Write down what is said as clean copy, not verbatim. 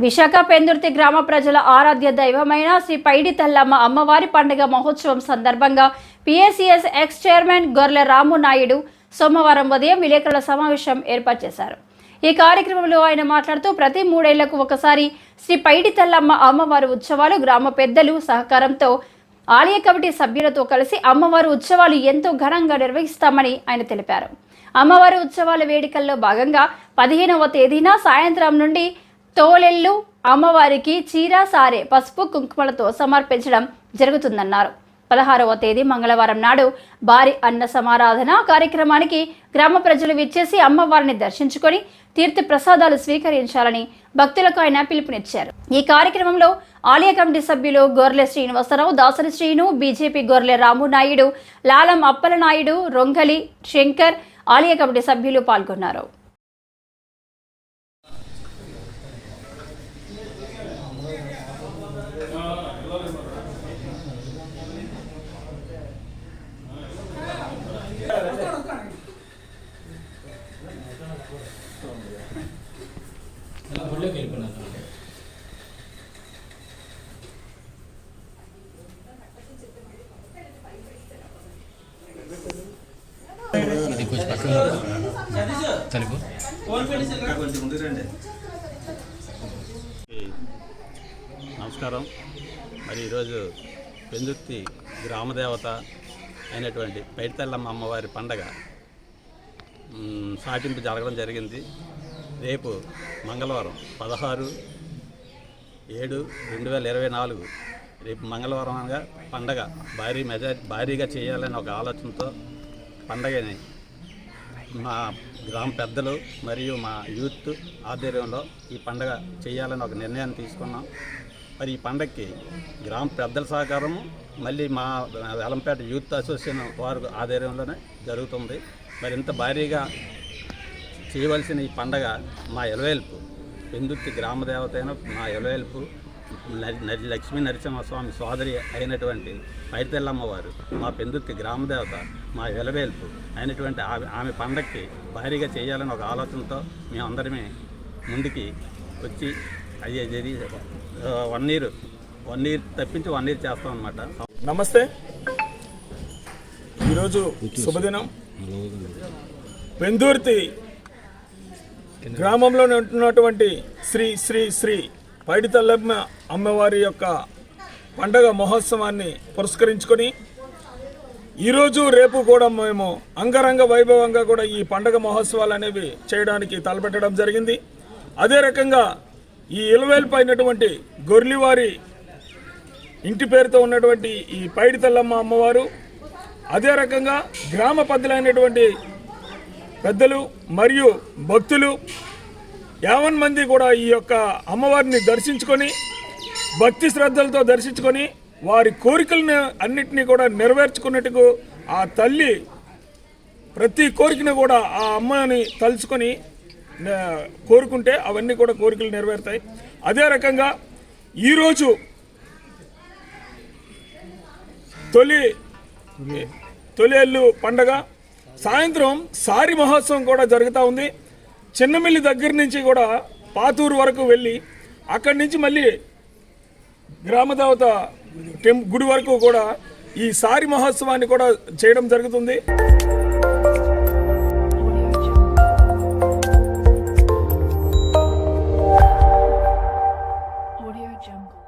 విశాఖ పెందుర్తి గ్రామ ప్రజల ఆరాధ్య దైవమైన శ్రీ పైడి తల్లమ్మ అమ్మవారి పండుగ మహోత్సవం సందర్భంగా పిఎస్సిఎస్ ఎక్స్ చైర్మన్ గొర్లె రాము నాయుడు సోమవారం ఉదయం విలేకరుల సమావేశం ఏర్పాటు చేశారు. ఈ కార్యక్రమంలో ఆయన మాట్లాడుతూ ప్రతి 3 ఏళ్లకు ఒకసారి శ్రీ పైడి తల్లమ్మ అమ్మవారి ఉత్సవాలు గ్రామ పెద్దలు సహకారంతో ఆలయ కమిటీ సభ్యులతో కలిసి అమ్మవారి ఉత్సవాలు ఎంతో ఘనంగా నిర్వహిస్తామని ఆయన తెలిపారు. అమ్మవారి ఉత్సవాల వేడుకల్లో భాగంగా 15వ తేదీన సాయంత్రం నుండి తోలెల్లు అమ్మవారికి చీర సారె పసుపు కుంకుమలతో సమర్పించడం జరుగుతుందన్నారు. 16వ తేదీ మంగళవారం నాడు భారీ అన్న సమారాధన కార్యక్రమానికి గ్రామ ప్రజలు విచ్చేసి అమ్మవారిని దర్శించుకొని తీర్థ ప్రసాదాలు స్వీకరించాలని భక్తులకు ఆయన పిలుపునిచ్చారు. ఈ కార్యక్రమంలో ఆలయ కమిటీ సభ్యులు గొర్లె శ్రీనివాసరావు, దాసరి శ్రీను, బీజేపీ గొర్లె రాము నాయుడు, లాలం అప్పల నాయుడు, రొంగలి శంకర్ ఆలయ కమిటీ సభ్యులు పాల్గొన్నారు. నమస్కారం. మరి ఈరోజు పెందుర్తి గ్రామదేవత అయినటువంటి పైడి తల్లమ్మ అమ్మవారి పండగ సాటింపు జరగడం జరిగింది. రేపు మంగళవారం 16/7/2024 రేపు మంగళవారం అనగా పండగ భారీగా చేయాలని ఒక ఆలోచనతో పండగని మా గ్రామ పెద్దలు మరియు మా యూత్ ఆధ్వర్యంలో ఈ పండగ చేయాలని ఒక నిర్ణయాన్ని తీసుకున్నాం. మరి ఈ పండగకి గ్రామ పెద్దల సహకారము మళ్ళీ మా వెలంపేట యూత్ అసోసియేషన్ వారి ఆధ్వర్యంలోనే జరుగుతుంది. మరి ఇంత భారీగా చేయవలసిన ఈ పండగ మా ఎలవేల్పు పెందుర్తి గ్రామదేవత అయిన మా ఎలవేల్పు లక్ష్మీ నరసింహస్వామి సోదరి అయినటువంటి పైడి తల్లమ్మ వారు మా పెందుర్తి గ్రామదేవత మా ఎలవేల్పు అయినటువంటి ఆమె పండగకి భారీగా చేయాలని ఒక ఆలోచనతో మేమందరమే ముందుకి వచ్చి అయ్యే జరిగి 1 ఇయర్ తప్పించి 1 ఇయర్ చేస్తాం అన్నమాట. నమస్తే. ఈరోజు శుభదినం. పెందుర్తి గ్రామంలో ఉంటున్నటువంటి శ్రీ శ్రీ శ్రీ పైడి తల్లమ్మ అమ్మవారి యొక్క పండగ మహోత్సవాన్ని పురస్కరించుకొని ఈరోజు రేపు కూడా మేము అంగరంగ వైభవంగా కూడా ఈ పండగ మహోత్సవాలు అనేవి చేయడానికి తలపెట్టడం జరిగింది. అదే రకంగా ఈ ఇలవేల్పు అయినటువంటి గొర్లివారి ఇంటి పేరుతో ఉన్నటువంటి ఈ పైడి తల్లమ్మ అమ్మవారు, అదే రకంగా గ్రామ పెద్దలైనటువంటి పెద్దలు మరియు భక్తులు 50 మంది కూడా ఈ యొక్క అమ్మవారిని దర్శించుకొని భక్తి శ్రద్ధలతో దర్శించుకొని వారి కోరికలను అన్నిటినీ కూడా నెరవేర్చుకున్నట్టుకు ఆ తల్లి ప్రతి కోరికను కూడా ఆ అమ్మని తలుచుకొని కోరుకుంటే అవన్నీ కూడా కోరికలు నెరవేరుతాయి. అదే రకంగా ఈరోజు తొలియేళ్ళు పండగ సాయంత్రం సారి మహోత్సవం కూడా జరుగుతూ ఉంది. చిన్నమిల్లి దగ్గర నుంచి కూడా పాతూరు వరకు వెళ్ళి అక్కడి నుంచి మళ్ళీ గ్రామదేవత గుడి వరకు కూడా ఈ సారి మహోత్సవాన్ని కూడా చేయడం జరుగుతుంది. Audio Jungle.